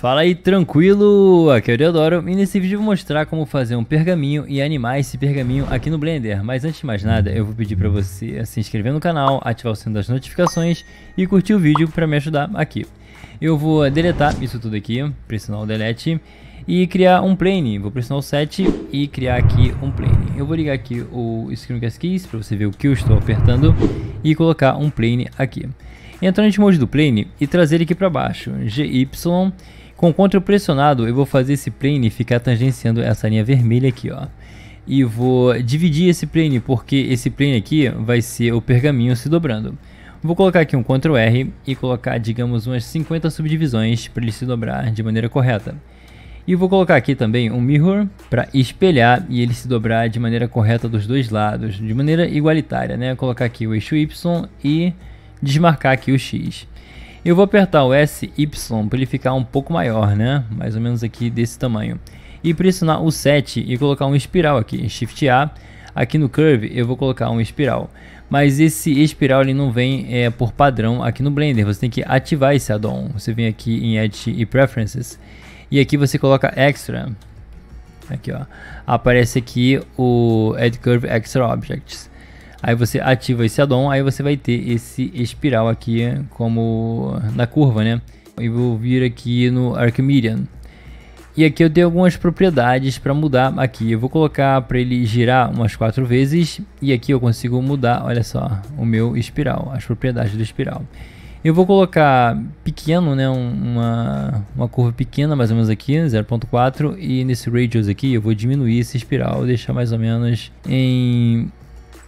Fala aí, tranquilo? Aqui é o Deodoro e nesse vídeo eu vou mostrar como fazer um pergaminho e animar esse pergaminho aqui no Blender. Mas antes de mais nada, eu vou pedir para você se inscrever no canal, ativar o sino das notificações e curtir o vídeo para me ajudar aqui. Eu vou deletar isso tudo aqui, pressionar o delete e criar um plane. Vou pressionar o 7 e criar aqui um plane. Eu vou ligar aqui o Screencast Keys para você ver o que eu estou apertando e colocar um plane aqui. Entrar no mode do plane e trazer ele aqui para baixo, GY. Com Ctrl pressionado, eu vou fazer esse plane ficar tangenciando essa linha vermelha aqui, ó. E vou dividir esse plane, porque esse plane aqui vai ser o pergaminho se dobrando. Vou colocar aqui um Ctrl R e colocar, digamos, umas 50 subdivisões para ele se dobrar de maneira correta. E vou colocar aqui também um mirror para espelhar e ele se dobrar de maneira correta dos dois lados, de maneira igualitária, né? Vou colocar aqui o eixo Y e desmarcar aqui o X. Eu vou apertar o SY para ele ficar um pouco maior, né? Mais ou menos aqui desse tamanho. E pressionar o 7 e colocar um espiral aqui, Shift A. Aqui no Curve eu vou colocar um espiral. Mas esse espiral ele não vem por padrão aqui no Blender. Você tem que ativar esse add-on. Você vem aqui em Edit e Preferences. E aqui você coloca Extra. Aqui, ó. Aparece aqui o Add Curve Extra Objects. Aí você ativa esse add-on, aí você vai ter esse espiral aqui como na curva, né? Eu vou vir aqui no Archimedean. E aqui eu tenho algumas propriedades para mudar aqui. Eu vou colocar para ele girar umas 4 vezes e aqui eu consigo mudar, olha só, o meu espiral, as propriedades do espiral. Eu vou colocar pequeno, né, uma curva pequena, mais ou menos aqui, 0.4, e nesse radius aqui eu vou diminuir esse espiral, deixar mais ou menos em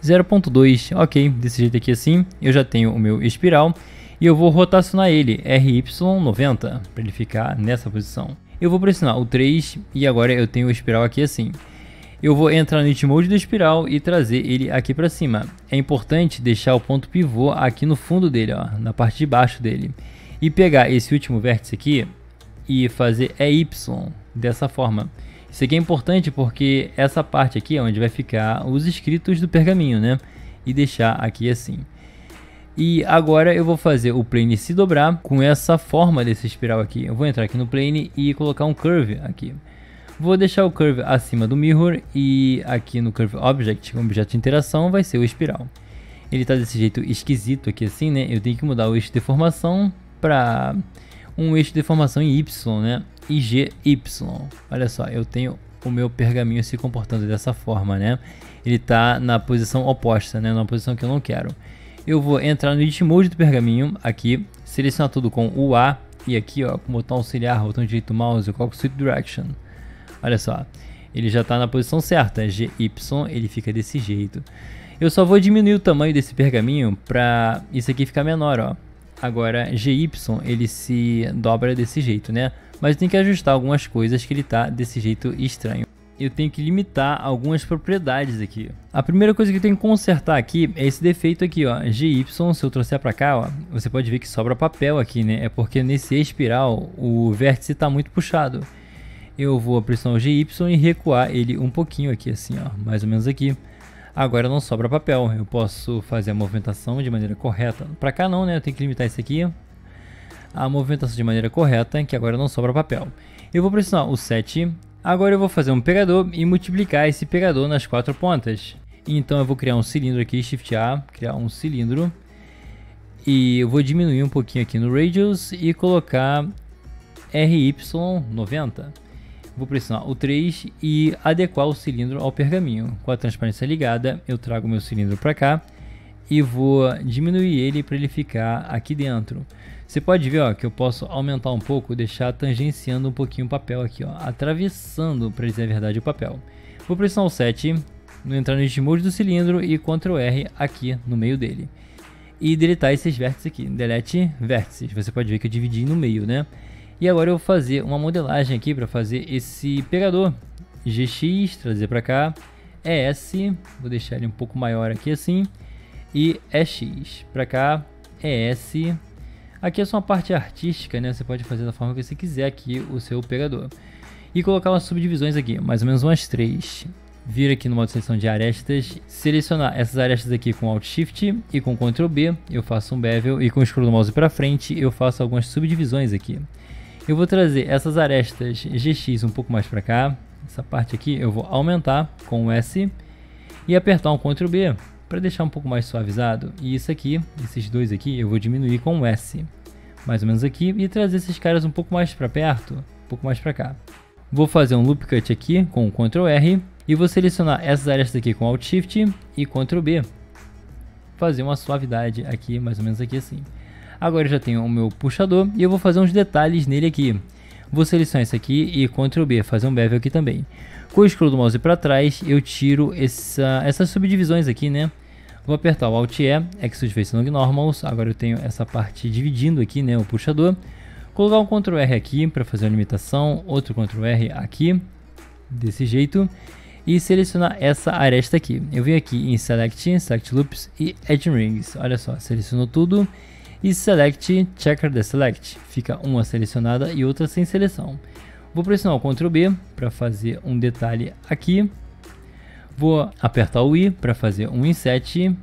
0.2, ok, desse jeito aqui assim, eu já tenho o meu espiral e eu vou rotacionar ele, RY90, para ele ficar nessa posição. Eu vou pressionar o 3 e agora eu tenho o espiral aqui assim. Eu vou entrar no Edit Mode do espiral e trazer ele aqui para cima. É importante deixar o ponto pivô aqui no fundo dele, ó, na parte de baixo dele. E pegar esse último vértice aqui e fazer EY dessa forma. Isso aqui é importante porque essa parte aqui é onde vai ficar os escritos do pergaminho, né? E deixar aqui assim. E agora eu vou fazer o plane se dobrar com essa forma desse espiral aqui. Eu vou entrar aqui no plane e colocar um curve aqui. Vou deixar o curve acima do mirror e aqui no curve object, objeto de interação, vai ser o espiral. Ele está desse jeito esquisito aqui assim, né? Eu tenho que mudar o eixo de deformação para um eixo de deformação em Y, né? E GY. Olha só, eu tenho o meu pergaminho se comportando dessa forma, né? Ele está na posição oposta, né? Na posição que eu não quero. Eu vou entrar no Edit Mode do pergaminho aqui, selecionar tudo com o A e aqui, ó, com o botão auxiliar, botão direito do mouse, eu coloco Sweep Direction. Olha só, ele já está na posição certa, GY, ele fica desse jeito. Eu só vou diminuir o tamanho desse pergaminho para isso aqui ficar menor, ó. Agora, GY, ele se dobra desse jeito, né? Mas tem que ajustar algumas coisas que ele tá desse jeito estranho. Eu tenho que limitar algumas propriedades aqui. A primeira coisa que eu tenho que consertar aqui é esse defeito aqui, ó. GY, se eu trouxer para cá, ó, você pode ver que sobra papel aqui, né? É porque nesse espiral o vértice está muito puxado. Eu vou pressionar o GY e recuar ele um pouquinho aqui, assim, ó, mais ou menos aqui. Agora não sobra papel, eu posso fazer a movimentação de maneira correta. Para cá não, né? Eu tenho que limitar isso aqui. A movimentação de maneira correta, que agora não sobra papel. Eu vou pressionar o 7. Agora eu vou fazer um pegador e multiplicar esse pegador nas 4 pontas. Então eu vou criar um cilindro aqui, Shift A, criar um cilindro. E eu vou diminuir um pouquinho aqui no radius e colocar RY90. Vou pressionar o 3 e adequar o cilindro ao pergaminho. Com a transparência ligada, eu trago meu cilindro para cá e vou diminuir ele para ele ficar aqui dentro. Você pode ver, ó, que eu posso aumentar um pouco, deixar tangenciando um pouquinho o papel aqui, ó, atravessando, para dizer a verdade, o papel. Vou pressionar o 7, entrar no Edit Mode do cilindro e Ctrl R aqui no meio dele. E deletar esses vértices aqui, delete vértices. Você pode ver que eu dividi no meio, né? E agora eu vou fazer uma modelagem aqui para fazer esse pegador. GX, trazer para cá. ES, vou deixar ele um pouco maior aqui assim. E EX, para cá. ES. Aqui é só uma parte artística, né? Você pode fazer da forma que você quiser aqui o seu pegador. E colocar umas subdivisões aqui, mais ou menos umas 3. Vir aqui no modo seleção de arestas, selecionar essas arestas aqui com Alt Shift e com Ctrl B. Eu faço um bevel e com o scroll do mouse para frente eu faço algumas subdivisões aqui. Eu vou trazer essas arestas GX um pouco mais para cá. Essa parte aqui eu vou aumentar com o S e apertar um Ctrl B para deixar um pouco mais suavizado. E isso aqui, esses dois aqui, eu vou diminuir com o S, mais ou menos aqui, e trazer esses caras um pouco mais para perto, um pouco mais para cá. Vou fazer um loop cut aqui com o Ctrl R e vou selecionar essas arestas aqui com Alt Shift e Ctrl B. Fazer uma suavidade aqui, mais ou menos aqui assim. Agora eu já tenho o meu puxador e eu vou fazer uns detalhes nele aqui. Vou selecionar isso aqui e Ctrl B, fazer um bevel aqui também. Com o scroll do mouse para trás, eu tiro essas subdivisões aqui, né? Vou apertar o Alt E, Extrude Face Long Normals. Agora eu tenho essa parte dividindo aqui, né? O puxador. Colocar um Ctrl R aqui para fazer uma limitação. Outro Ctrl R aqui, desse jeito. E selecionar essa aresta aqui. Eu venho aqui em Select, Select Loops e Edge Rings. Olha só, seleciono tudo. E Select, Checker Deselect. Fica uma selecionada e outra sem seleção. Vou pressionar o Ctrl B para fazer um detalhe aqui. Vou apertar o I para fazer um inset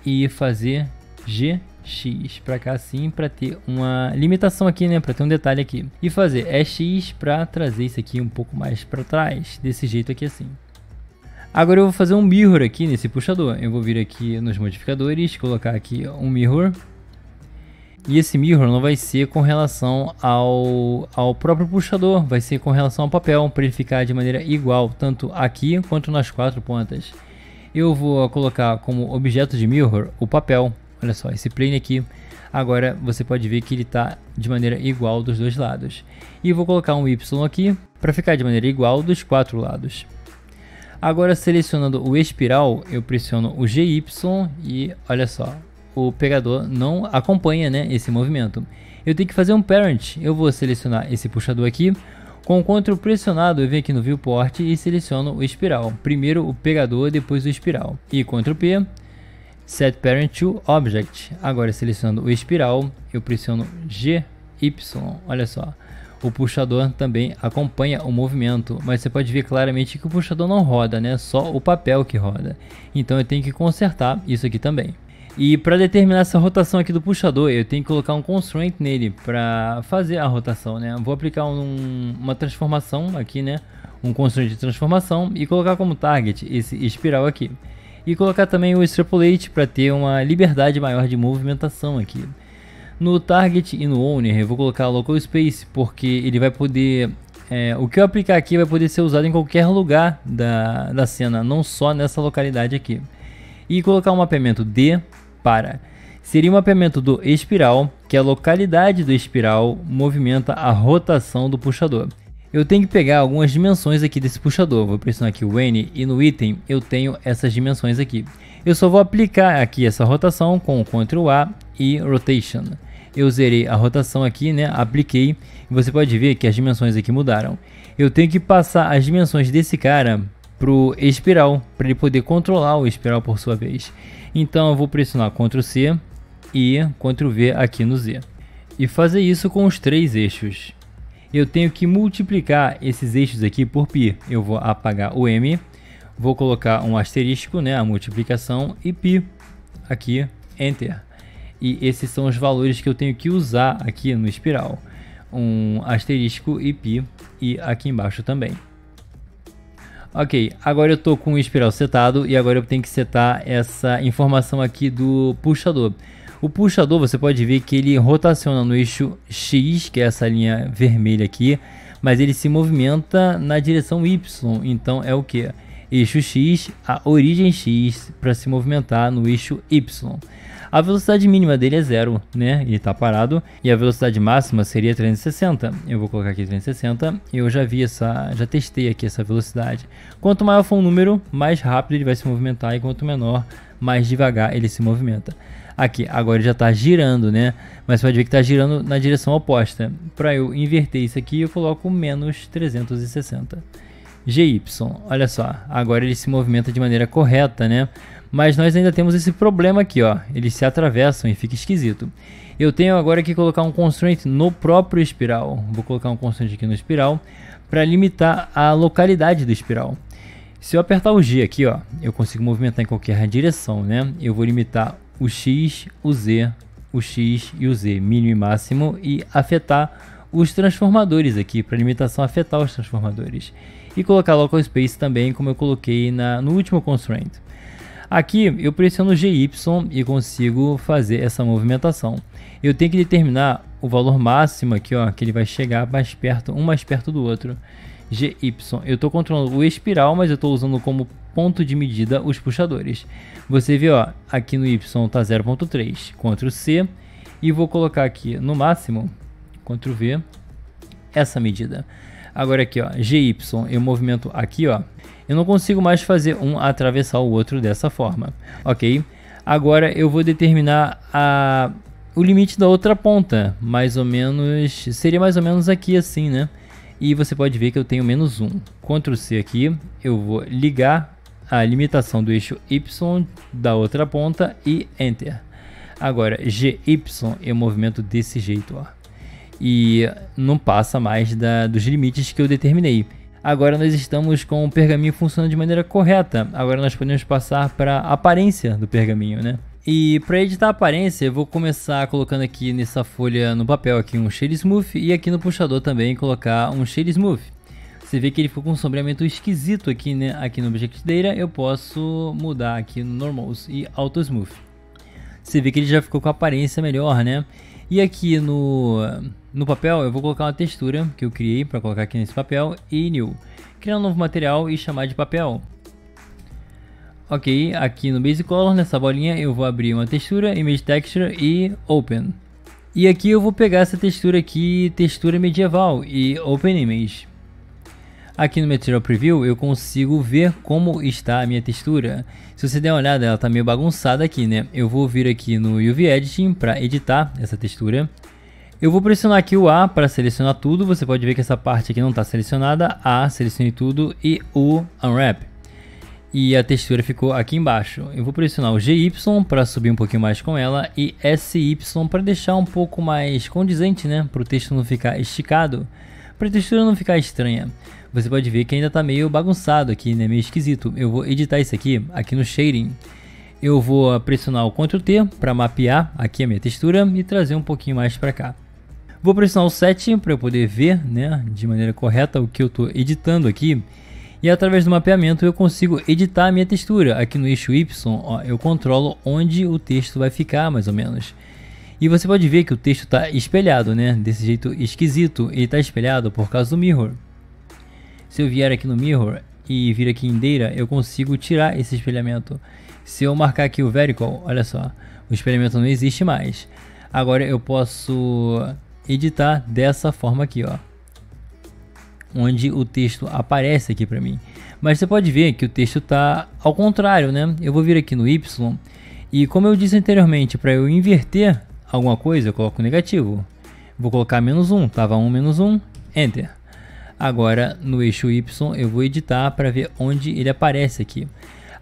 e fazer GX para cá assim, para ter uma limitação aqui, né, para ter um detalhe aqui. E fazer EX para trazer isso aqui um pouco mais para trás, desse jeito aqui assim. Agora eu vou fazer um mirror aqui nesse puxador. Eu vou vir aqui nos modificadores, colocar aqui um mirror. E esse mirror não vai ser com relação ao próprio puxador, vai ser com relação ao papel, para ele ficar de maneira igual, tanto aqui quanto nas quatro pontas. Eu vou colocar como objeto de mirror o papel, olha só, esse plane aqui. Agora você pode ver que ele está de maneira igual dos dois lados. E vou colocar um Y aqui, para ficar de maneira igual dos quatro lados. Agora selecionando o espiral, eu pressiono o GY e olha só. O pegador não acompanha, né, esse movimento. Eu tenho que fazer um parent. Eu vou selecionar esse puxador aqui. Com o Ctrl pressionado, eu venho aqui no Viewport e seleciono o espiral. Primeiro o pegador, depois o espiral. E Ctrl P, Set Parent to Object. Agora selecionando o espiral, eu pressiono GY. Olha só. O puxador também acompanha o movimento, mas você pode ver claramente que o puxador não roda, né? Só o papel que roda. Então eu tenho que consertar isso aqui também. E para determinar essa rotação aqui do puxador, eu tenho que colocar um constraint nele para fazer a rotação, né? Vou aplicar uma transformação aqui, né? Um constraint de transformação e colocar como target esse espiral aqui. E colocar também o extrapolate para ter uma liberdade maior de movimentação aqui. No target e no owner eu vou colocar local space, porque ele vai poder... o que eu aplicar aqui vai poder ser usado em qualquer lugar da cena, não só nessa localidade aqui. E colocar um mapeamento D para. Seria um mapeamento do espiral, que a localidade do espiral movimenta a rotação do puxador. Eu tenho que pegar algumas dimensões aqui desse puxador. Vou pressionar aqui o N e no item eu tenho essas dimensões aqui. Eu só vou aplicar aqui essa rotação com o Ctrl A e Rotation. Eu zerei a rotação aqui, né? Apliquei. E você pode ver que as dimensões aqui mudaram. Eu tenho que passar as dimensões desse cara pro espiral, para ele poder controlar o espiral por sua vez. Então eu vou pressionar Ctrl C e Ctrl V aqui no Z. E fazer isso com os três eixos. Eu tenho que multiplicar esses eixos aqui por π. Eu vou apagar o M, vou colocar um asterisco, né, a multiplicação, e π aqui, Enter. E esses são os valores que eu tenho que usar aqui no espiral. Um asterisco e π, e aqui embaixo também. Ok, agora eu estou com o espiral setado e agora eu tenho que setar essa informação aqui do puxador. O puxador, você pode ver que ele rotaciona no eixo X, que é essa linha vermelha aqui, mas ele se movimenta na direção Y, então é o que? Eixo X, a origem X, para se movimentar no eixo Y. A velocidade mínima dele é 0, né? Ele está parado. E a velocidade máxima seria 360. Eu vou colocar aqui 360. Eu já testei aqui essa velocidade. Quanto maior for o número, mais rápido ele vai se movimentar. E quanto menor, mais devagar ele se movimenta. Aqui, agora ele já está girando, né? Mas você pode ver que está girando na direção oposta. Para eu inverter isso aqui, eu coloco menos 360. GY, olha só. Agora ele se movimenta de maneira correta, né? Mas nós ainda temos esse problema aqui, ó. Eles se atravessam e fica esquisito. Eu tenho agora que colocar um constraint no próprio espiral. Vou colocar um constraint aqui no espiral para limitar a localidade do espiral. Se eu apertar o G aqui, ó, eu consigo movimentar em qualquer direção, né? Eu vou limitar o X, o Z, o X e o Z, mínimo e máximo, e afetar os transformadores aqui, para limitação afetar os transformadores. E colocar Local Space também, como eu coloquei no último Constraint. Aqui eu pressiono GY e consigo fazer essa movimentação. Eu tenho que determinar o valor máximo aqui, ó, que ele vai chegar mais perto, um mais perto do outro. GY. Eu estou controlando o espiral, mas eu estou usando como ponto de medida os puxadores. Você vê, ó, aqui no Y está 0.3. Ctrl C e vou colocar aqui no máximo, Ctrl V, essa medida. Agora aqui, ó, GY, eu movimento aqui, ó. Eu não consigo mais fazer um atravessar o outro dessa forma, ok? Agora eu vou determinar o limite da outra ponta, mais ou menos, seria mais ou menos aqui assim, né? E você pode ver que eu tenho -1. Ctrl C aqui, eu vou ligar a limitação do eixo Y da outra ponta e Enter. Agora GY eu movimento desse jeito, ó. E não passa mais dos limites que eu determinei. Agora nós estamos com o pergaminho funcionando de maneira correta. Agora nós podemos passar para a aparência do pergaminho, né? E para editar a aparência, eu vou começar colocando aqui nessa folha no papel aqui um Shade Smooth e aqui no puxador também colocar um Shade Smooth. Você vê que ele ficou com um sombreamento esquisito aqui, né? Aqui no Object Data eu posso mudar aqui no Normals e Auto Smooth. Você vê que ele já ficou com a aparência melhor, né? E aqui no papel eu vou colocar uma textura que eu criei para colocar aqui nesse papel e New. Criar um novo material e chamar de papel. Ok, aqui no Basic Color, nessa bolinha, eu vou abrir uma textura, Image Texture e Open. E aqui eu vou pegar essa textura aqui, textura medieval e Open Image. Aqui no Material Preview eu consigo ver como está a minha textura. Se você der uma olhada, ela está meio bagunçada aqui, né? Eu vou vir aqui no UV Editing para editar essa textura. Eu vou pressionar aqui o A para selecionar tudo. Você pode ver que essa parte aqui não está selecionada. A, selecione tudo e o Unwrap. E a textura ficou aqui embaixo. Eu vou pressionar o GY para subir um pouquinho mais com ela e SY para deixar um pouco mais condizente, né? Para o texto não ficar esticado, para a textura não ficar estranha. Você pode ver que ainda está meio bagunçado aqui, né? Meio esquisito. Eu vou editar isso aqui no Shading. Eu vou pressionar o Ctrl T para mapear aqui a minha textura e trazer um pouquinho mais para cá. Vou pressionar o Set para eu poder ver, né, de maneira correta o que eu estou editando aqui. E através do mapeamento eu consigo editar a minha textura. Aqui no eixo Y, ó, eu controlo onde o texto vai ficar, mais ou menos. E você pode ver que o texto está espelhado, né? Desse jeito esquisito. Ele está espelhado por causa do Mirror. Se eu vier aqui no Mirror e vir aqui em Data, eu consigo tirar esse espelhamento. Se eu marcar aqui o Vertical, olha só, o espelhamento não existe mais. Agora eu posso editar dessa forma aqui, ó, onde o texto aparece aqui para mim. Mas você pode ver que o texto está ao contrário, né? Eu vou vir aqui no Y e, como eu disse anteriormente, para eu inverter alguma coisa, eu coloco negativo. Vou colocar -1, tava 1, -1, Enter. Agora no eixo Y eu vou editar para ver onde ele aparece aqui.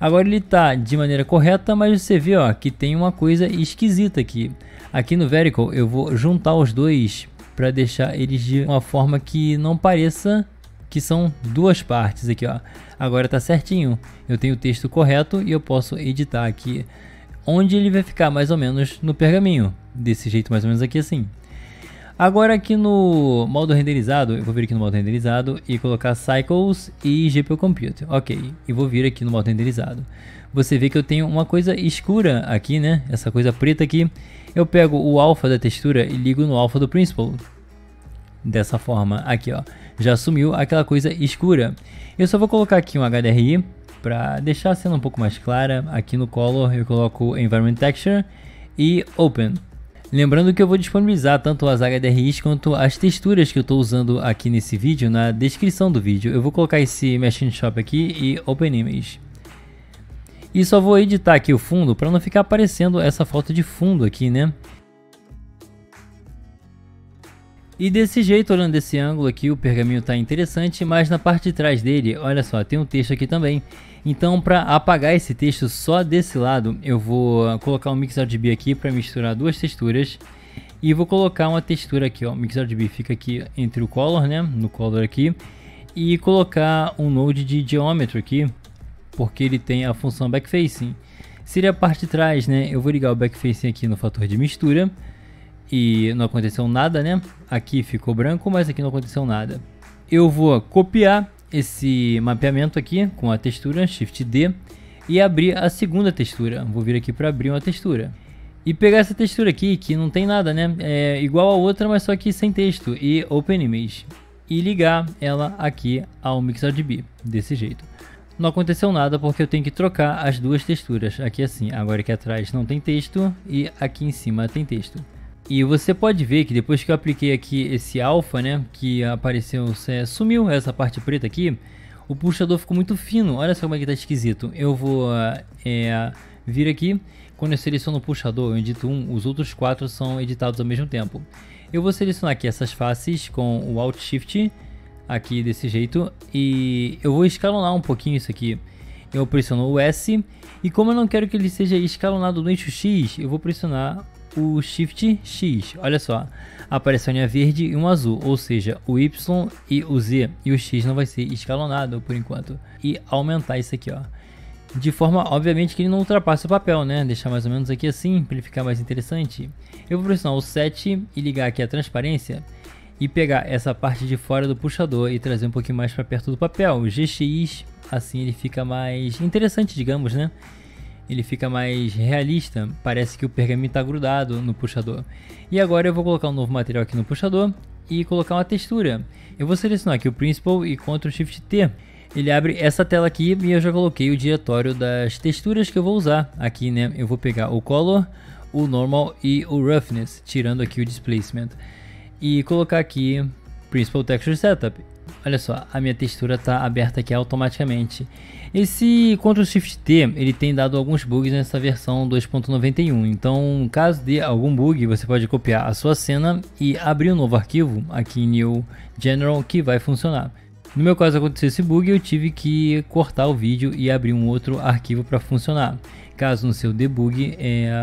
Agora ele está de maneira correta, mas você vê, ó, que tem uma coisa esquisita aqui. Aqui no Vertical eu vou juntar os dois para deixar eles de uma forma que não pareça que são duas partes aqui, ó. Agora tá certinho. Eu tenho o texto correto e eu posso editar aqui onde ele vai ficar mais ou menos no pergaminho. Desse jeito mais ou menos aqui assim. Agora aqui no modo renderizado, eu vou vir aqui no modo renderizado e colocar Cycles e GPU Compute. Ok, e vou vir aqui no modo renderizado. Você vê que eu tenho uma coisa escura aqui, né? Essa coisa preta aqui. Eu pego o alpha da textura e ligo no alpha do Principled. Dessa forma, aqui ó, já assumiu aquela coisa escura. Eu só vou colocar aqui um HDRI para deixar a cena um pouco mais clara. Aqui no Color eu coloco Environment Texture e Open. Lembrando que eu vou disponibilizar tanto as HDRIs quanto as texturas que eu estou usando aqui nesse vídeo na descrição do vídeo. Eu vou colocar esse Machine Shop aqui e Open Image. E só vou editar aqui o fundo para não ficar aparecendo essa foto de fundo aqui, né? E desse jeito, olhando desse ângulo aqui, o pergaminho está interessante, mas na parte de trás dele, olha só, tem um texto aqui também. Então, para apagar esse texto só desse lado, eu vou colocar um MixRGB aqui para misturar duas texturas. E vou colocar uma textura aqui, ó, MixRGB fica aqui entre o Color, né, no Color aqui. E colocar um node de Geometry aqui, porque ele tem a função Backfacing. Seria a parte de trás, né, eu vou ligar o Backfacing aqui no fator de mistura. e não aconteceu nada, né? Aqui ficou branco, mas aqui não aconteceu nada. Eu vou copiar esse mapeamento aqui com a textura Shift D e abrir a segunda textura. Vou vir aqui para abrir uma textura e pegar essa textura aqui que não tem nada, né? É igual a outra, mas só que sem texto, e Open Image, e ligar ela aqui ao MixRGB desse jeito. Não aconteceu nada porque eu tenho que trocar as duas texturas. Aqui assim, agora aqui atrás não tem texto e aqui em cima tem texto. E você pode ver que depois que eu apliquei aqui esse alpha, né, que apareceu, sumiu essa parte preta aqui, o puxador ficou muito fino. Olha só como é que tá esquisito. Eu vou vir aqui, quando eu seleciono o puxador, eu edito um, os outros 4 são editados ao mesmo tempo. Eu vou selecionar aqui essas faces com o Alt Shift, aqui desse jeito, e eu vou escalonar um pouquinho isso aqui. Eu pressiono o S, e como eu não quero que ele seja escalonado no eixo X, eu vou pressionar o Shift X. Olha só, aparece uma linha verde e um azul, ou seja, o Y e o Z, e o X não vai ser escalonado por enquanto. E aumentar isso aqui, ó, de forma, obviamente, que ele não ultrapasse o papel, né? Deixar mais ou menos aqui assim, para ele ficar mais interessante. Eu vou pressionar o 7 e ligar aqui a transparência e pegar essa parte de fora do puxador e trazer um pouquinho mais para perto do papel. O GX, assim ele fica mais interessante, digamos, né? Ele fica mais realista, parece que o pergaminho está grudado no puxador. E agora eu vou colocar um novo material aqui no puxador e colocar uma textura. Eu vou selecionar aqui o Principled e Ctrl Shift T. Ele abre essa tela aqui e eu já coloquei o diretório das texturas que eu vou usar. Aqui, né, eu vou pegar o Color, o Normal e o Roughness, tirando aqui o Displacement. E colocar aqui Principal Texture Setup. Olha só, a minha textura está aberta aqui automaticamente. Esse Ctrl Shift T, ele tem dado alguns bugs nessa versão 2.91. Então, caso dê algum bug, você pode copiar a sua cena e abrir um novo arquivo aqui em New General que vai funcionar. No meu caso aconteceu esse bug, eu tive que cortar o vídeo e abrir um outro arquivo para funcionar. Caso no seu debug,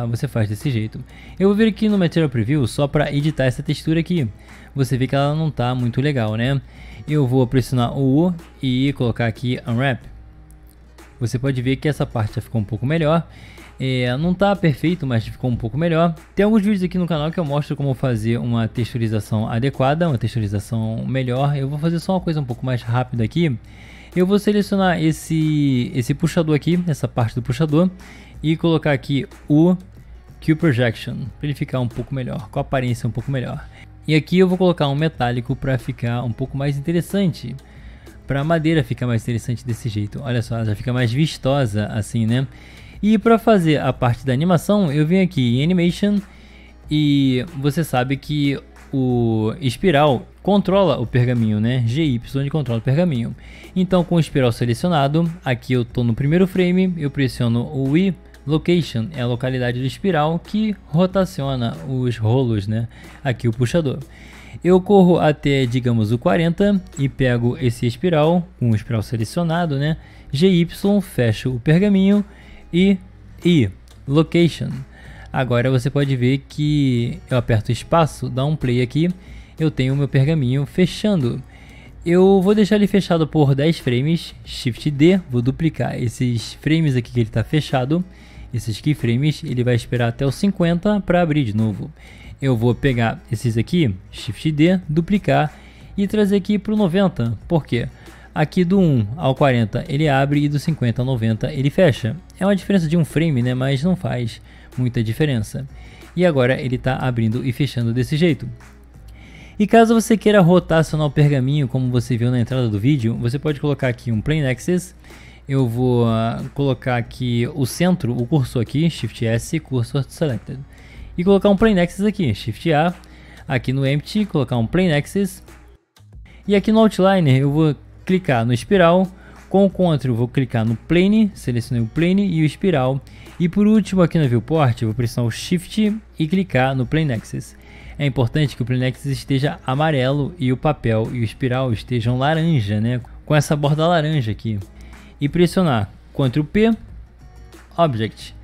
você faz desse jeito. Eu vou vir aqui no Material Preview só para editar essa textura aqui. Você vê que ela não está muito legal, né? Eu vou pressionar o U e colocar aqui Unwrap. Você pode ver que essa parte já ficou um pouco melhor. Não está perfeito, mas ficou um pouco melhor. Tem alguns vídeos aqui no canal que eu mostro como fazer uma texturização adequada, uma texturização melhor. Eu vou fazer só uma coisa um pouco mais rápida aqui. Eu vou selecionar esse puxador aqui, essa parte do puxador, e colocar aqui o Q Projection, para ele ficar um pouco melhor, com a aparência um pouco melhor. E aqui eu vou colocar um metálico para ficar um pouco mais interessante, para a madeira ficar mais interessante desse jeito. Olha só, já fica mais vistosa assim, né? E para fazer a parte da animação, eu venho aqui em Animation e você sabe que o espiral controla o pergaminho, né? GY controla o pergaminho. Então, com o espiral selecionado, aqui eu estou no primeiro frame, eu pressiono o I. Location é a localidade do espiral que rotaciona os rolos, né? Aqui o puxador. Eu corro até, digamos, o 40 e pego esse espiral com o espiral selecionado, né? GY, fecho o pergaminho e Location. Agora você pode ver que eu aperto espaço, dá um play aqui, eu tenho o meu pergaminho fechando. Eu vou deixar ele fechado por 10 frames, Shift D, vou duplicar esses frames aqui que ele está fechado. Esses keyframes, ele vai esperar até os 50 para abrir de novo. Eu vou pegar esses aqui, Shift D, duplicar e trazer aqui para o 90. Por quê? Aqui do 1 ao 40 ele abre e do 50 ao 90 ele fecha. É uma diferença de um frame, né? Mas não faz muita diferença. E agora ele está abrindo e fechando desse jeito. E caso você queira rotacionar o pergaminho, como você viu na entrada do vídeo, você pode colocar aqui um Plane Axis. Eu vou colocar aqui o centro, o cursor aqui, Shift S, Cursor Selected. E colocar um Plane Axis aqui, Shift A. Aqui no Empty, colocar um Plane Axis. E aqui no Outliner eu vou clicar no espiral. Com o Ctrl eu vou clicar no Plane, selecionei o Plane e o espiral. E por último aqui no Viewport eu vou pressionar o Shift e clicar no Plane Axis. É importante que o Plane Axis esteja amarelo e o papel e o espiral estejam laranja, né? Com essa borda laranja aqui. E pressionar Ctrl P, Object.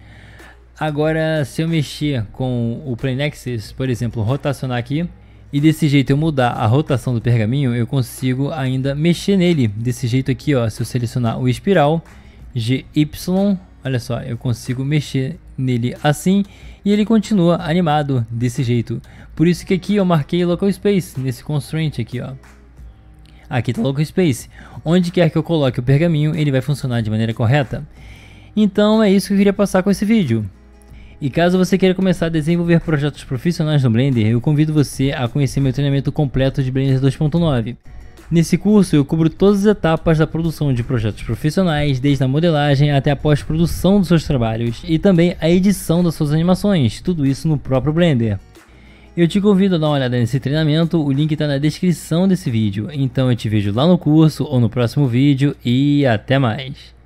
Agora, se eu mexer com o Plane Axis, por exemplo, rotacionar aqui, e desse jeito eu mudar a rotação do pergaminho, eu consigo ainda mexer nele. Desse jeito aqui, ó, se eu selecionar o espiral, GY, olha só, eu consigo mexer nele assim e ele continua animado desse jeito. Por isso que aqui eu marquei Local Space, nesse constraint aqui, ó. Aqui está Local Space. Onde quer que eu coloque o pergaminho, ele vai funcionar de maneira correta. Então é isso que eu queria passar com esse vídeo. E caso você queira começar a desenvolver projetos profissionais no Blender, eu convido você a conhecer meu treinamento completo de Blender 2.9. Nesse curso eu cubro todas as etapas da produção de projetos profissionais, desde a modelagem até a pós-produção dos seus trabalhos e também a edição das suas animações, tudo isso no próprio Blender. Eu te convido a dar uma olhada nesse treinamento, o link está na descrição desse vídeo. Então eu te vejo lá no curso ou no próximo vídeo e até mais!